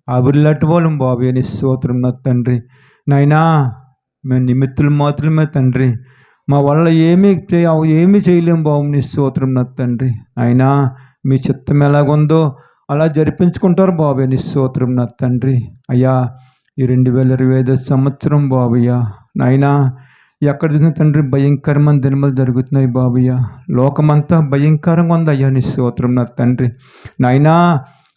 ఆవిరిలాంటి వాళ్ళం బాబయ్య, నీ స్తోత్రం నా తండ్రి. నాయనా, మేము నిమిత్తులు మాత్రమే తండ్రి, మా వల్ల ఏమీ చేయలేము బాబు. నీ స్తోత్రం నా తండ్రి. అయినా మీ చిత్తం ఎలాగుందో అలా జరిపించుకుంటారు బాబయ్య. నీ స్తోత్రం నా తండ్రి. అయ్యా, ఈ 2025 సంవత్సరం బాబయ్య నాయనా, ఎక్కడ చూసిన తండ్రి భయంకరమైన దినములు జరుగుతున్నాయి బాబయ్య. లోకమంతా భయంకరంగా ఉంది అయ్యా. నీ స్తోత్రం నా తండ్రి. నాయనా,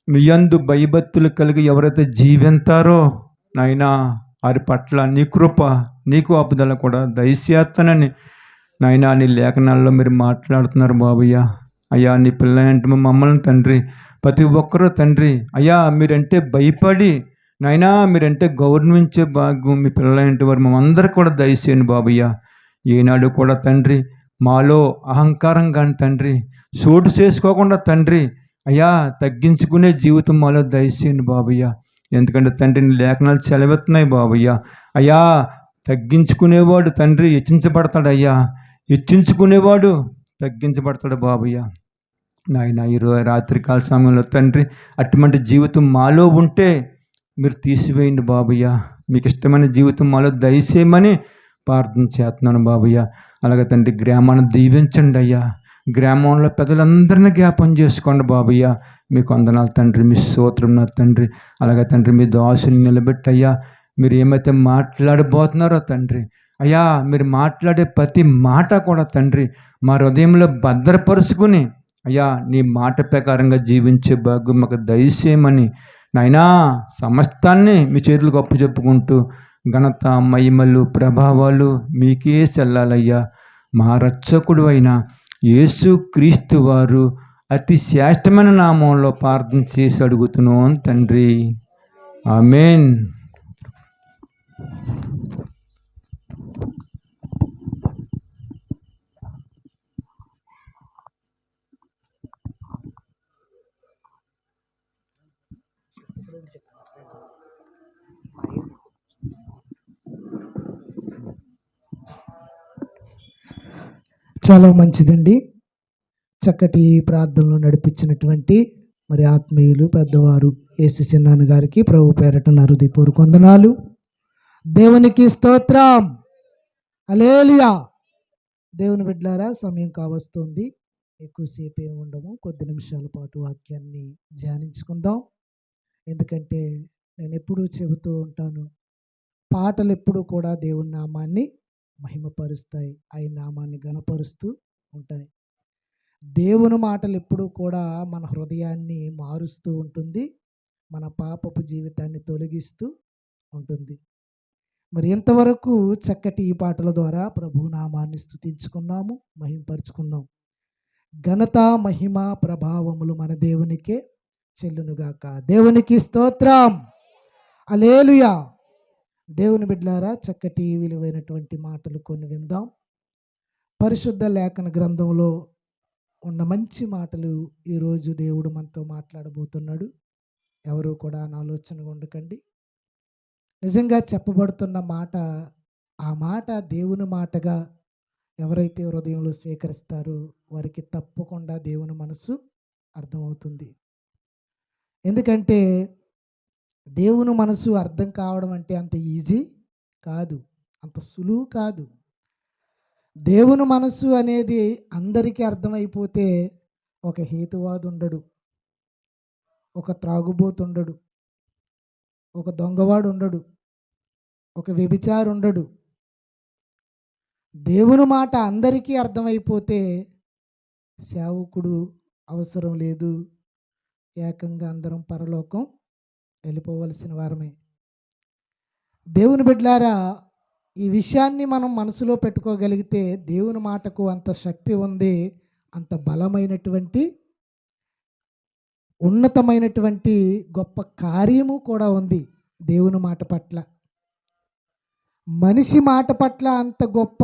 మీ యందు భయభక్తులు కలిగి ఎవరైతే జీవింతారో నాయనా, వారి పట్ల నీ కృప, నీకు ఆపుదల కూడా దయచేస్తానని నాయనా నీ లేఖనాల్లో మీరు మాట్లాడుతున్నారు బాబయ్య. అయ్యా, నీ పిల్లలంటే మమ్మల్ని తండ్రి, ప్రతి ఒక్కరూ తండ్రి అయ్యా మీరంటే భయపడి నాయనా, మీరంటే గౌరవించే భాగ్యం మీ పిల్లలంటే వారు మేమందరికీ కూడా దయచేయండి బాబయ్య. ఏనాడు కూడా తండ్రి మాలో అహంకారం కానీ తండ్రి చోటు చేసుకోకుండా తండ్రి అయ్యా తగ్గించుకునే జీవితం మాలో దయచేయండి బాబయ్య. ఎందుకంటే తండ్రి నీ లేఖనాలు సెలవెత్తున్నాయి బాబయ్య. అయ్యా, తగ్గించుకునేవాడు తండ్రి హెచ్చించబడతాడు అయ్యా, హెచ్చించుకునేవాడు తగ్గించబడతాడు బాబయ్య. నాయన ఈరోజు రాత్రికాల సమయంలో తండ్రి అటువంటి జీవితం మాలో ఉంటే మీరు తీసివేయండి బాబయ్య. మీకు ఇష్టమైన జీవితం మాలో దయచేయమని ప్రార్థన చేస్తున్నాను బాబయ్య. అలాగే తండ్రి గ్రామాన్ని దీవించండి అయ్యా. గ్రామంలో పెద్దలందరినీ జ్ఞాపం చేసుకోండి బాబయ్య. మీకు వందనాలు తండ్రి, మీ స్తోత్రం నా తండ్రి. అలాగే తండ్రి మీ దాసుని నిలబెట్టయ్యా. మీరు ఏమైతే మాట్లాడబోతున్నారో తండ్రి అయ్యా, మీరు మాట్లాడే ప్రతి మాట కూడా తండ్రి మా హృదయంలో భద్రపరుచుకుని అయ్యా నీ మాట ప్రకారంగా జీవించే భాగ్యం మాకు దయచేయమని నాయనా సమస్తాన్ని మీ చేతులకు అప్పు చెప్పుకుంటూ ఘనత, మహిమలు, ప్రభావాలు మీకే చెల్లాలయ్యా. మా రక్షకుడు అయిన యేసు క్రీస్తు వారు అతి శ్రేష్టమైన నామంలో ప్రార్థన చేసి అడుగుతున్నాం తండ్రి. ఆమేన్. చాలా మంచిదండి. చక్కటి ప్రార్థనలో నడిపించినటువంటి మరి ఆత్మీయులు పెద్దవారు యేసు చిన్నాన్న గారికి ప్రభు పేరట నా హృదయపూర్వక వందనాలు. దేవునికి స్తోత్రం. హల్లెలూయా. దేవుని బిడ్డలారా, సమయం కావస్తుంది. ఎక్కువసేపు ఏమి ఉండము, కొద్ది నిమిషాల పాటు వాక్యాన్ని ధ్యానించుకుందాం. ఎందుకంటే నేను ఎప్పుడూ చెబుతూ ఉంటాను, పాటలు ఎప్పుడూ కూడా దేవుని నామాన్ని మహిమపరుస్తాయి, ఆయన నామాన్ని ఘనపరుస్తూ ఉంటాయి. దేవుని మాటలు ఎప్పుడూ కూడా మన హృదయాన్ని మారుస్తూ ఉంటుంది, మన పాపపు జీవితాన్ని తొలగిస్తూ ఉంటుంది. మరి ఇంతవరకు చక్కటి ఈ పాటల ద్వారా ప్రభు నామాన్ని స్తుతించుకున్నాము, మహిమపరుచుకున్నాం. ఘనత, మహిమ, ప్రభావములు మన దేవునికే చెల్లునుగాక. దేవునికి స్తోత్రం. హల్లెలూయా. దేవుని బిడ్డలారా, చక్కటి విలువైనటువంటి మాటలు కొన్ని విందాం. పరిశుద్ధ లేఖన గ్రంథంలో ఉన్న మంచి మాటలు ఈరోజు దేవుడు మనతో మాట్లాడబోతున్నాడు. ఎవరు కూడా ఆలోచనగా ఉండకండి. నిజంగా చెప్పబడుతున్న మాట, ఆ మాట దేవుని మాటగా ఎవరైతే హృదయంలో స్వీకరిస్తారో వారికి తప్పకుండా దేవుని మనసు అర్థమవుతుంది. ఎందుకంటే దేవుని మనసు అర్థం కావడం అంటే అంత ఈజీ కాదు, అంత సులువు కాదు. దేవుని మనసు అనేది అందరికీ అర్థమైపోతే ఒక హేతువాది ఉండడు, ఒక త్రాగుబోతు ఉండడు, ఒక దొంగవాడు ఉండడు, ఒక వ్యభిచారి ఉండడు. దేవుని మాట అందరికీ అర్థమైపోతే సేవకుడు అవసరం లేదు, ఏకంగా అందరం పరలోకం వెళ్ళిపోవలసిన వారమే. దేవుని బిడ్డలారా, ఈ విషయాన్ని మనం మనసులో పెట్టుకోగలిగితే దేవుని మాటకు అంత శక్తి ఉంది, అంత బలమైనటువంటి ఉన్నతమైనటువంటి గొప్ప కార్యము కూడా ఉంది దేవుని మాట పట్ల. మనిషి మాట పట్ల అంత గొప్ప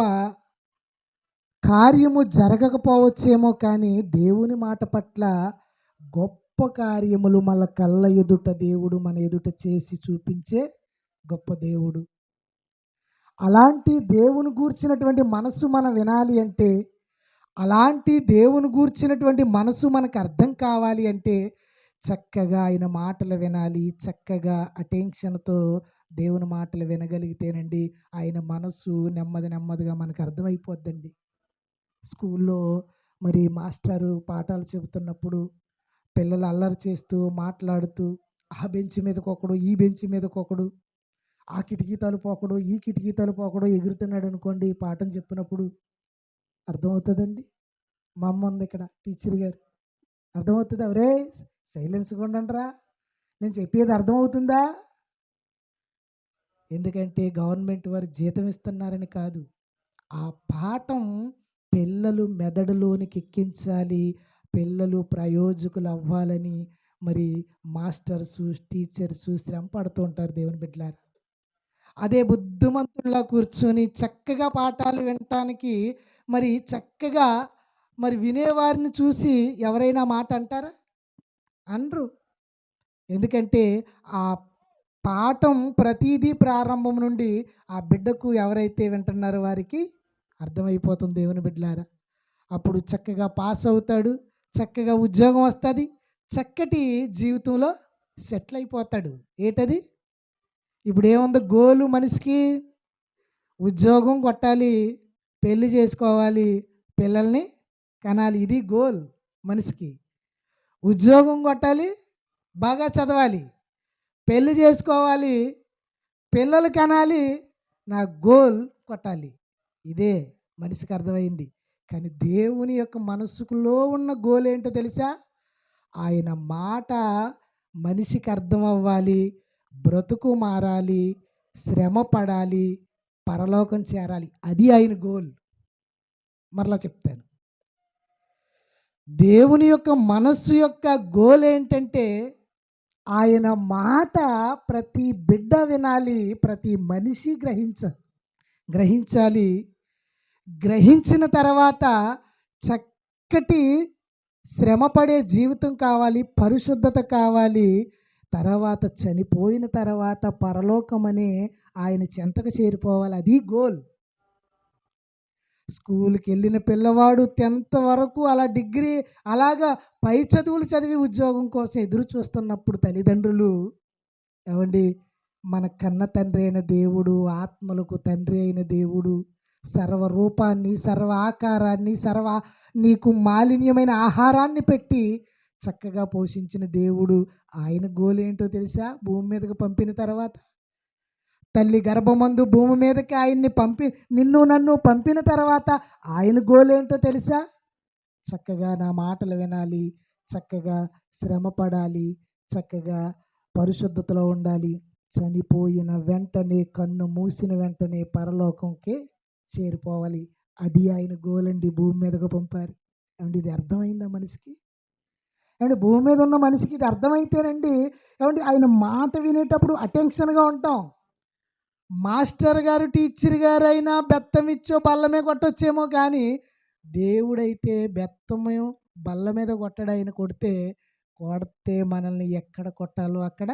కార్యము జరగకపోవచ్చేమో, కానీ దేవుని మాట పట్ల గొప్ప కార్యములు మన కళ్ళ ఎదుట దేవుడు మన ఎదుట చేసి చూపించే గొప్ప దేవుడు. అలాంటి దేవుని గూర్చినటువంటి మనసు మనం వినాలి అంటే, అలాంటి దేవుని గూర్చినటువంటి మనసు మనకు అర్థం కావాలి అంటే చక్కగా ఆయన మాటలు వినాలి. చక్కగా అటెన్షన్‌తో దేవుని మాటలు వినగలిగితేనండి ఆయన మనసు నెమ్మదిగా మనకు అర్థమైపోద్దండి. స్కూల్లో మరి మాస్టారు పాఠాలు చెబుతున్నప్పుడు పిల్లలు అల్లరి చేస్తూ, మాట్లాడుతూ ఆ బెంచ్ మీదకొకడు, ఈ బెంచ్ మీదకొకడు, ఆ కిటికీ తలుపు ఒకడు, ఈ కిటికీ తలుపు ఒకడు ఎగురుతున్నాడనుకోండి పాఠం చెప్పినప్పుడు అర్థమవుతదండి. మా అమ్మ ఉంది ఇక్కడ టీచర్ గారు. అర్థమవుతదా? "ఒరేయ్! సైలెన్స్‌గా ఉండండిరా! నేను చెప్పేది అర్థమవుతుందా?" ఎందుకంటే గవర్నమెంట్ వారు జీతం ఇస్తున్నారని కాదు. ఆ పాఠం పిల్లలు మెదడులోనికి ఎక్కించాలి. పిల్లలు ప్రయోజకులు అవ్వాలని మరి మాస్టర్సు, టీచర్సు శ్రమ పడుతూ ఉంటారు దేవుని బిడ్డలారా. అదే బుద్ధిమంతుల్లా కూర్చొని చక్కగా పాఠాలు వినటానికి మరి చక్కగా మరి వినేవారిని చూసి ఎవరైనా మాట అంటారా? అనరు. ఎందుకంటే ఆ పాఠం ప్రతీదీ ప్రారంభం నుండి ఆ బిడ్డకు ఎవరైతే వింటున్నారో వారికి అర్థమైపోతుంది దేవుని బిడ్డలారా. అప్పుడు చక్కగా పాస్ అవుతాడు. చక్కగా ఉద్యోగం వస్తది. చక్కటి జీవితంలో సెటిల్ అయిపోతాడు. ఏటది? ఇప్పుడేముంది గోలు మనిషికి? ఉద్యోగం కొట్టాలి, పెళ్లి చేసుకోవాలి, పిల్లల్ని కనాలి. ఇది గోల్ మనిషికి. ఉద్యోగం కొట్టాలి, బాగా చదవాలి, పెళ్లి చేసుకోవాలి, పిల్లలు కనాలి, నా గోల్ కొట్టాలి. ఇదే మనిషికి అర్థమైంది. కానీ దేవుని యొక్క మనసులో ఉన్న గోల్ ఏంటో తెలుసా? ఆయన మాట మనిషికి అర్థం అవ్వాలి, బ్రతుకు మారాలి, శ్రమ పడాలి, పరలోకం చేరాలి. అది ఆయన గోల్. మరలా చెప్తాను. దేవుని యొక్క మనస్సు యొక్క గోల్ ఏంటంటే ఆయన మాట ప్రతి బిడ్డ వినాలి, ప్రతి మనిషి గ్రహించాలి. గ్రహించిన తర్వాత చక్కటి శ్రమపడే జీవితం కావాలి, పరిశుద్ధత కావాలి. తర్వాత చనిపోయిన తర్వాత పరలోకమనే ఆయన చెంతకు చేరిపోవాలి. అది గోల్. స్కూల్కి వెళ్ళిన పిల్లవాడు 10th వరకు అలా డిగ్రీ అలాగా పై చదువులు చదివి ఉద్యోగం కోసం ఎదురు చూస్తున్నప్పుడు తల్లిదండ్రులు ఏమండి మన కన్న తండ్రి అయిన దేవుడు, ఆత్మలకు తండ్రి అయిన దేవుడు, సర్వరూపాన్ని, సర్వ ఆకారాన్ని, నీకు మాలిన్యమైన ఆహారాన్ని పెట్టి చక్కగా పోషించిన దేవుడు ఆయన గోల్ ఏంటో తెలుసా? భూమి మీదకు పంపిన తర్వాత తల్లి గర్భమందు భూమి మీదకి ఆయన్ని నిన్ను నన్ను పంపిన తర్వాత ఆయన గోల్ ఏంటో తెలుసా? చక్కగా నా మాటలు వినాలి, చక్కగా శ్రమ పడాలి, చక్కగా పరిశుద్ధతలో ఉండాలి, చనిపోయిన వెంటనే కన్ను మూసిన వెంటనే పరలోకంకి చేరిపోవాలి. అది ఆయన గోల్ అండి. భూమి మీదకు పంపారు. ఏమండి ఇది అర్థమైందా మనిషికి? ఏమండి భూమి మీద ఉన్న మనిషికి ఇది అర్థమైతేనండి ఏమండి ఆయన మాట వినేటప్పుడు అటెన్షన్గా ఉంటాం. మాస్టర్ గారు, టీచర్ గారు అయినా బెత్తమిచ్చో బల్లమే కొట్టొచ్చేమో కానీ దేవుడైతే బెత్తము బల్ల మీద కొట్టడు. ఆయన కొడితే మనల్ని ఎక్కడ కొట్టాలో అక్కడ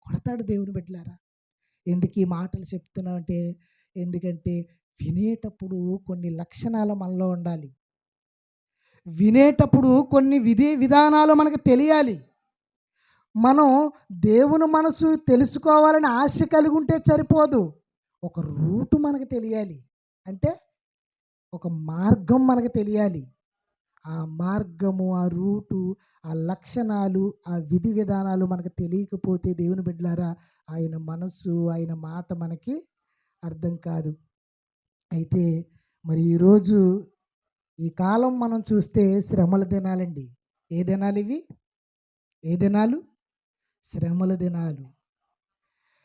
కొడతాడు దేవుని బిడ్డలారా. ఎందుకు ఈ మాటలు చెప్తున్నామంటే ఎందుకంటే వినేటప్పుడు కొన్ని లక్షణాలు మనలో ఉండాలి. వినేటప్పుడు కొన్ని విధానాలు మనకు తెలియాలి. మనం దేవుని మనసు తెలుసుకోవాలని ఆశ కలిగి ఉంటే సరిపోదు. ఒక రూటు మనకు తెలియాలి. అంటే ఒక మార్గం మనకు తెలియాలి. ఆ మార్గము, ఆ రూటు, ఆ లక్షణాలు, ఆ విధి విధానాలు మనకు తెలియకపోతే దేవుని బిడ్డలారా ఆయన మనసు, ఆయన మాట మనకి అర్థం కాదు. అయితే మరి ఈరోజు ఈ కాలం మనం చూస్తే శ్రమల దినాలండి. ఏ దినాలు ఇవి? ఏ దినాలు? శ్రమల దినాలు.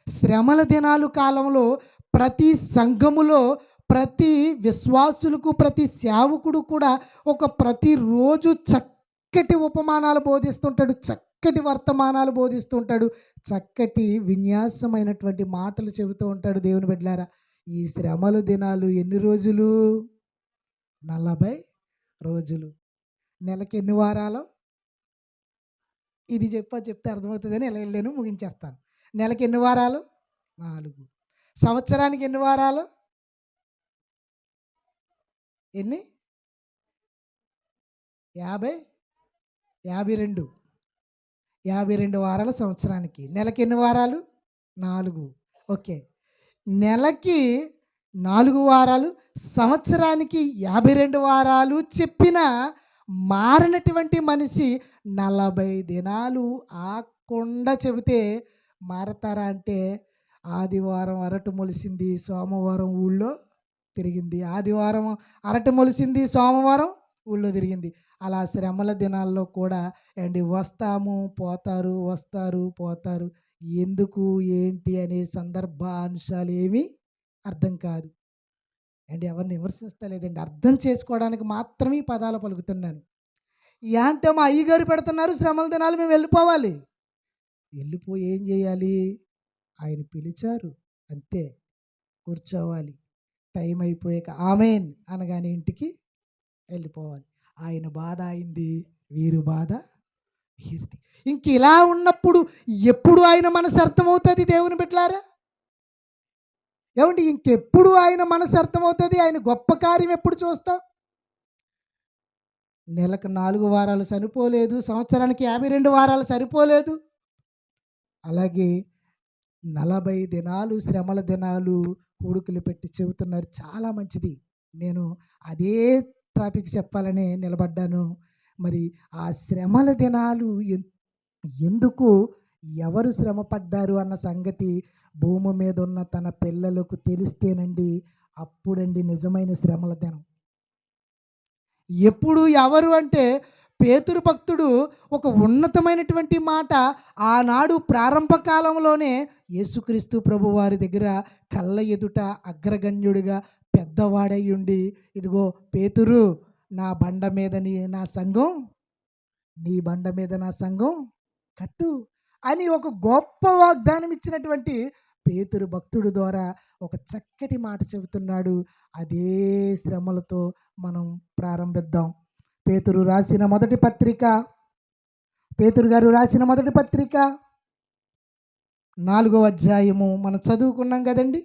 శ్రమల దినాలు కాలంలో ప్రతి సంఘములో ప్రతి విశ్వాసులకు ప్రతి సేవకుడు కూడా ప్రతిరోజు చక్కటి ఉపమానాలు బోధిస్తుంటాడు, చక్కటి వర్తమానాలు బోధిస్తుంటాడు, చక్కటి విన్యాసమైనటువంటి మాటలు చెబుతూ ఉంటాడు. దేవుని బిడ్డలారా ఈ శ్రమల దినాలు ఎన్ని రోజులు? 40 రోజులు. నెలకి ఎన్ని వారాలు? ఇది చెప్తే అర్థమవుతుందని ఇలా వెళ్ళాను, ముగించేస్తాను. నెలకి ఎన్ని వారాలు? 4. సంవత్సరానికి ఎన్ని వారాలు? ఎన్ని? 52. 52 వారాలు సంవత్సరానికి. నెలకి ఎన్ని వారాలు? 4. ఓకే. నెలకి 4 వారాలు, సంవత్సరానికి 52 వారాలు చెప్పినా మారినటువంటి మనిషి 40 దినాలు ఆగకుండా చెబితే మారతారా అంటే, ఆదివారం అరటి మొలిసింది, సోమవారం ఊళ్ళో తిరిగింది. ఆదివారం అరటి మొలిసింది, సోమవారం ఊళ్ళో తిరిగింది. అలా శ్రమల దినాల్లో కూడా అండి వస్తాము, పోతారు, వస్తారు, పోతారు. ఎందుకు, ఏంటి అనే సందర్భాంశాలు ఏమీ అర్థం కాదు. అండి ఎవరిని విమర్శిస్తలేదండి. అర్థం చేసుకోవడానికి మాత్రమే ఈ పదాలు పలుకుతున్నాను. అంటే మా అయ్యగారు పెడుతున్నారు శ్రమల దినాలు, మేము వెళ్ళిపోవాలి. వెళ్ళిపోయి ఏం చేయాలి? ఆయన పిలిచారు అంతే, కూర్చోవాలి. టైం అయిపోయాక ఆమేన్ అనగానే ఇంటికి వెళ్ళిపోవాలి. ఆయన బాధ అయింది, వీరు బాధ వీరిది. ఇంక ఇలా ఉన్నప్పుడు ఎప్పుడు ఆయన మనసు అర్థమవుతుంది దేవుని బిడ్డలారా? ఏమండి ఇంకెప్పుడు ఆయన మనసు అర్థమవుతుంది? ఆయన గొప్ప కార్యం ఎప్పుడు చూస్తాం? నెలకు 4 వారాలు సరిపోలేదు, సంవత్సరానికి 52 వారాలు సరిపోలేదు. అలాగే 40 దినాలు శ్రమల దినాలు కూడుకులు పెట్టి చెబుతున్నారు. చాలా మంచిది. నేను అదే టాపిక్ చెప్పాలని నిలబడ్డాను. మరి ఆ శ్రమల దినాలు ఎందుకు, ఎవరు శ్రమ పడ్డారు అన్న సంగతి భూమి మీద ఉన్న తన పిల్లలకు తెలిస్తేనండి అప్పుడండి నిజమైన శ్రమల దినం. ఎప్పుడు, ఎవరు అంటే పేతురు భక్తుడు ఒక ఉన్నతమైనటువంటి మాట ఆనాడు ప్రారంభ కాలంలోనే యేసుక్రీస్తు ప్రభు వారి దగ్గర కళ్ళ ఎదుట అగ్రగణ్యుడిగా పెద్దవాడై ఉండి, ఇదిగో పేతురు, నా బండ మీద నా సంఘం, నీ బండ మీద నా సంఘం కట్టు అని ఒక గొప్ప వాగ్దానం ఇచ్చినటువంటి పేతురు భక్తుడు ద్వారా ఒక చక్కటి మాట చెబుతున్నాడు. అదే శ్రమలతో మనం ప్రారంభిద్దాం. పేతురు రాసిన మొదటి పత్రిక, పేతురు గారు రాసిన మొదటి పత్రిక 4వ అధ్యాయము మనం చదువుకున్నాం కదండి.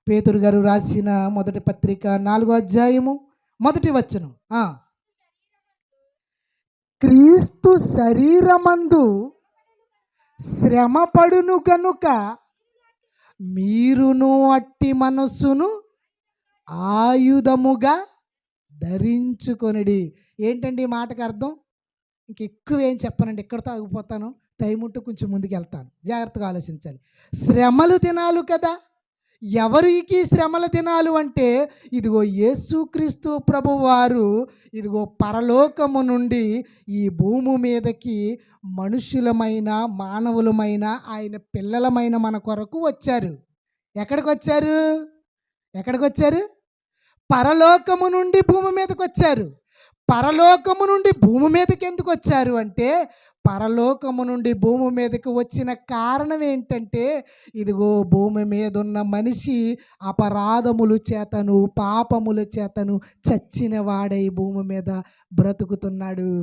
పేతురు గారు రాసిన మొదటి పత్రిక 4వ అధ్యాయము మొదటి వచనం. క్రీస్తు శరీరమందు శ్రమపడును గనుక మీరును అట్టి మనస్సును ఆయుధముగా ధరించుకొనిడి. ఏంటండి ఈ మాటకు అర్థం? ఇంకెక్కువ ఏం చెప్పనండి, ఎక్కడితో ఆగిపోతాను. టైం ఉంటూ కొంచెం ముందుకు వెళ్తాను, జాగ్రత్తగా ఆలోచించాలి. శ్రమలు దినాలు కదా. ఎవరికి శ్రమల దినాలు అంటే, ఇదిగో యేసుక్రీస్తు ప్రభువారు ఇదిగో పరలోకము నుండి ఈ భూమి మీదకి మనుషులమైన, మానవులమైన, ఆయన పిల్లలమైన మన కొరకు వచ్చారు. ఎక్కడికి వచ్చారు? ఎక్కడికి వచ్చారు? పరలోకము నుండి భూమి మీదకి వచ్చారు. పరలోకము నుండి భూమి మీదకి ఎందుకు వచ్చారు అంటే, పరలోకము నుండి భూమి మీదకి వచ్చిన కారణం ఏంటంటే, ఇదిగో భూమి మీద ఉన్న మనిషి అపరాధముల చేతను, పాపముల చేతను చచ్చిన వాడై భూమి మీద బ్రతుకుతున్నాడు.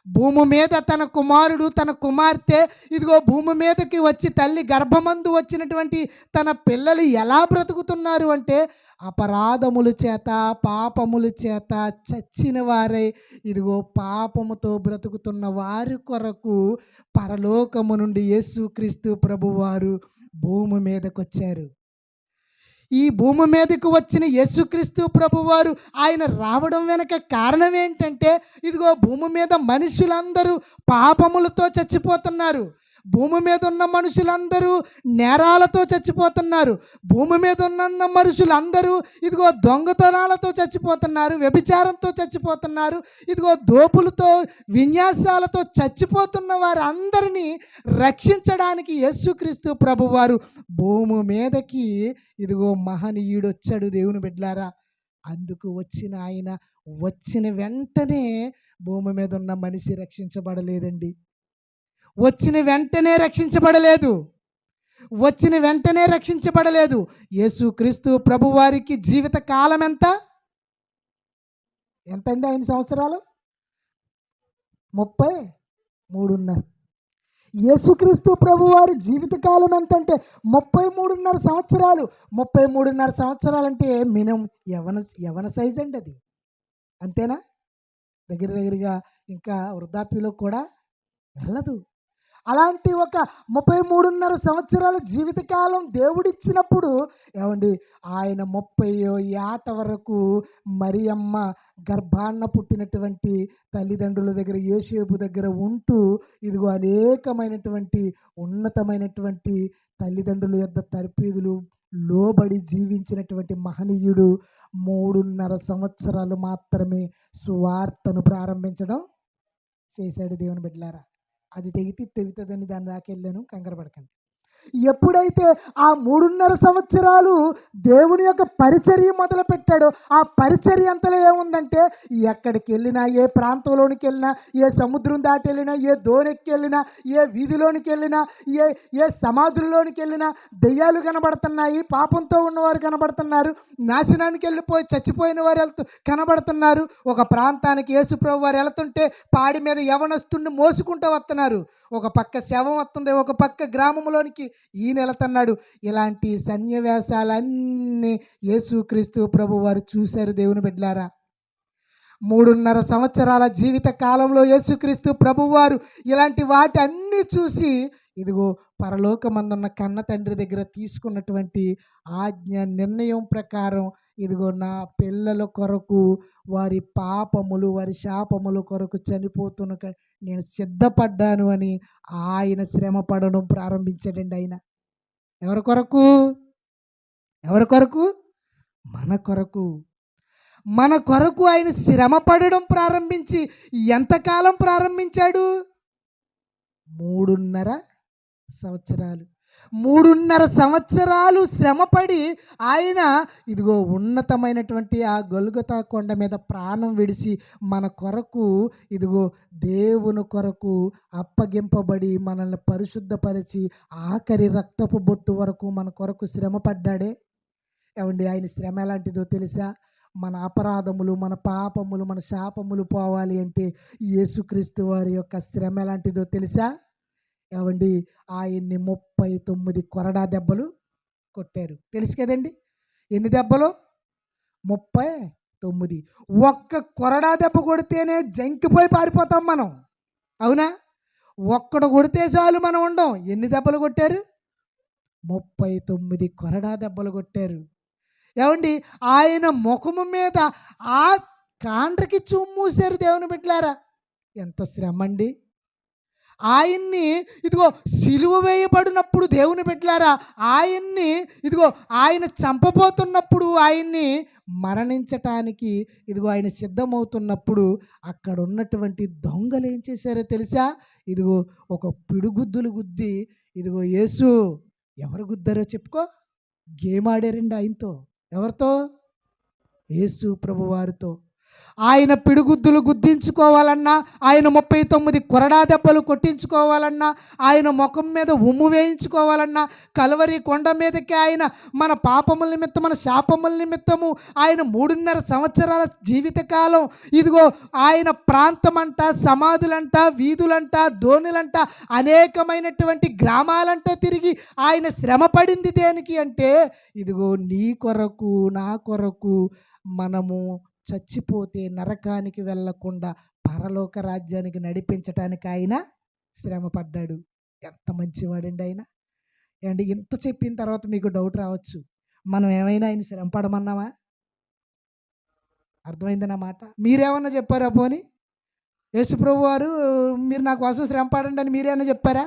భూమి మీద తన కుమారుడు, తన కుమార్తె ఇదిగో భూమి మీదకి వచ్చి తల్లి గర్భమందు వచ్చినటువంటి తన పిల్లలు ఎలా బ్రతుకుతున్నారు అంటే, అపరాధముల చేత, పాపముల చేత చచ్చిన వారై ఇదిగో పాపముతో బ్రతుకుతున్న వారి కొరకు పరలోకము నుండి యేసుక్రీస్తు ప్రభువారు భూమి మీదకి వచ్చారు. ఈ భూమి మీదకు వచ్చిన యేసుక్రీస్తు ప్రభువారు ఆయన రావడం వెనక కారణం ఏంటంటే, ఇదిగో భూమి మీద మనుషులందరూ పాపములతో చచ్చిపోతున్నారు. భూమి మీద ఉన్న మనుషులందరూ నేరాలతో చచ్చిపోతున్నారు. భూమి మీద ఉన్న మనుషులందరూ ఇదిగో దొంగతనాలతో చచ్చిపోతున్నారు, వ్యభిచారంతో చచ్చిపోతున్నారు, ఇదిగో దోపులతో, విన్యాసాలతో చచ్చిపోతున్న వారందరినీ రక్షించడానికి యేసుక్రీస్తు ప్రభువారు భూమి మీదకి ఇదిగో మహనీయుడు వచ్చాడు. దేవుని బిడ్డలారా, అందుకు వచ్చిన ఆయన వచ్చిన వెంటనే భూమి మీద ఉన్న మనిషి రక్షించబడలేదండి. వచ్చిన వెంటనే రక్షించబడలేదు. వచ్చిన వెంటనే రక్షించబడలేదు. యేసుక్రీస్తు ప్రభువారికి జీవిత కాలం ఎంత అండి? ఆయన సంవత్సరాలు 33.5. యేసుక్రీస్తు ప్రభువారి జీవితకాలం ఎంత అంటే 33.5 సంవత్సరాలు. 33.5 సంవత్సరాలు అంటే మినిమం యవన సైజ్ అండి అది. అంతేనా? దగ్గరగా ఇంకా వృద్ధాప్యలో కూడా వెళ్ళదు. అలాంటి ఒక 33.5 సంవత్సరాల జీవితకాలం దేవుడిచ్చినప్పుడు ఏమండి, ఆయన 30 ఏట వరకు మరియమ్మ గర్భాన్న పుట్టినటువంటి తల్లిదండ్రుల దగ్గర, యోసేపు దగ్గర ఉంటూ ఇదిగో అనేకమైనటువంటి ఉన్నతమైనటువంటి తల్లిదండ్రుల యొద్ద తర్పీదులు లోబడి జీవించినటువంటి మహనీయుడు 3.5 సంవత్సరాలు మాత్రమే సువార్తను ప్రారంభించడం చేశాడు. దేవుని బిడ్డలారా, అది తెగుతుందని దాని దాకా వెళ్ళాను, కంగారు పడకండి. ఎప్పుడైతే ఆ 3.5 సంవత్సరాలు దేవుని యొక్క పరిచర్య మొదలు పెట్టాడో, ఆ పరిచర్య అంతలో ఏముందంటే, ఎక్కడికి వెళ్ళినా, ఏ ప్రాంతంలోనికి వెళ్ళినా, ఏ సముద్రం దాటి వెళ్ళినా, ఏ దోణెక్కి వెళ్ళినా, ఏ వీధిలోనికి వెళ్ళినా, ఏ సమాధుల్లోనికి వెళ్ళినా దెయ్యాలు కనబడుతున్నాయి, పాపంతో ఉన్నవారు కనబడుతున్నారు, నాశనానికి వెళ్ళిపోయి చచ్చిపోయిన వారు కనబడుతున్నారు. ఒక ప్రాంతానికి యేసుప్రభు వారు వెళ్తుంటే పాడి మీద యవనస్తుని మోసుకుంటూ వస్తున్నారు. ఒక పక్క శవం వస్తుంది, ఒక పక్క గ్రామంలోనికి ఈయన వెళుతున్నాడు. ఇలాంటి సన్నివేశాలన్నీ యేసుక్రీస్తు ప్రభు వారు చూశారు. దేవుని బిడ్డలారా, 3.5 సంవత్సరాల జీవిత కాలంలో యేసుక్రీస్తు ప్రభువారు ఇలాంటి వాటి అన్నీ చూసి ఇదిగో పరలోకమందున్న కన్న తండ్రి దగ్గర తీసుకున్నటువంటి ఆజ్ఞ నిర్ణయం ప్రకారం ఇదిగో నా పిల్లల కొరకు, వారి పాపములు, వారి శాపముల కొరకు చనిపోతున్న నేను సిద్ధపడ్డాను అని ఆయన శ్రమ పడడం ప్రారంభించాడండి. ఆయన ఎవరి కొరకు? ఎవరి కొరకు? మన కొరకు. మన కొరకు ఆయన శ్రమ పడడం ప్రారంభించి ఎంతకాలం ప్రారంభించాడు? 3.5 సంవత్సరాలు. 3.5 సంవత్సరాలు శ్రమపడి ఆయన ఇదిగో ఉన్నతమైనటువంటి ఆ గొల్గొతా కొండ మీద ప్రాణం విడిచి మన కొరకు ఇదిగో దేవుని కొరకు అప్పగింపబడి మనల్ని పరిశుద్ధపరిచి ఆఖరి రక్తపు బొట్టు వరకు మన కొరకు శ్రమ పడ్డాడే. ఏమండి, ఆయన శ్రమ ఎలాంటిదో తెలుసా? మన అపరాధములు, మన పాపములు, మన శాపములు పోవాలి అంటే యేసుక్రీస్తు వారి యొక్క శ్రమ ఎలాంటిదో తెలుసా? ఏమండి, ఆయన్ని 39 కొరడా దెబ్బలు కొట్టారు. తెలుసు కదండి, ఎన్ని దెబ్బలు? 39. ఒక్క కొరడా దెబ్బ కొడితేనే జంకిపోయి పారిపోతాం మనం, అవునా? ఒక్కడు కొడితే చాలు మనం ఉండం. ఎన్ని దెబ్బలు కొట్టారు? 39 కొరడా దెబ్బలు కొట్టారు. ఏమండి, ఆయన ముఖము మీద ఆ కాండ్రకి చూమూసారు. దేవుని బిడ్డలారా, ఎంత శ్రమ అండి! ఆయన్ని ఇదిగో సిలువ వేయబడినప్పుడు దేవుని బిడ్డలారా, ఆయన్ని ఇదిగో ఆయన చంపబోతున్నప్పుడు, ఆయన్ని మరణించటానికి ఇదిగో ఆయన సిద్ధమవుతున్నప్పుడు అక్కడ ఉన్నటువంటి దొంగలు ఏం చేశారో తెలుసా? ఇదిగో ఒక పిడుగుద్దులు గుద్ది ఇదిగో యేసు ఎవరు గుద్దారో చెప్పుకో. గేమ్ ఆడారండి ఆయనతో. ఎవరితో? యేసు ప్రభువారితో. ఆయన పిడుగుద్దులు గుద్దించుకోవాలన్నా, ఆయన 39 కొరడా దెబ్బలు కొట్టించుకోవాలన్నా, ఆయన ముఖం మీద ఉమ్ము వేయించుకోవాలన్నా, కల్వరి కొండ మీదకి ఆయన మన పాపముల నిమిత్తం, మన శాపముల నిమిత్తము ఆయన 3.5 సంవత్సరాల జీవితకాలం ఇదిగో ఆయన ప్రాంతమంట, సమాధులంట, వీధులంట, దోణులంట, అనేకమైనటువంటి గ్రామాలంట తిరిగి ఆయన శ్రమ పడింది దేనికి అంటే ఇదిగో నీ కొరకు, నా కొరకు, మనము చచ్చిపోతే నరకానికి వెళ్ళకుండా పరలోక రాజ్యానికి నడిపించటానికి ఆయన శ్రమ పడ్డాడు. ఎంత మంచివాడండి ఆయన! అండి, ఇంత చెప్పిన తర్వాత మీకు డౌట్ రావచ్చు, మనం ఏమైనా ఆయన శ్రమ పడమన్నామా? అర్థమైంది నా మాట? మీరేమన్నా చెప్పారా? పోనీ యేసుప్రభు వారు మీరు నా కోసం శ్రమ పడండి అని మీరేమన్నా చెప్పారా?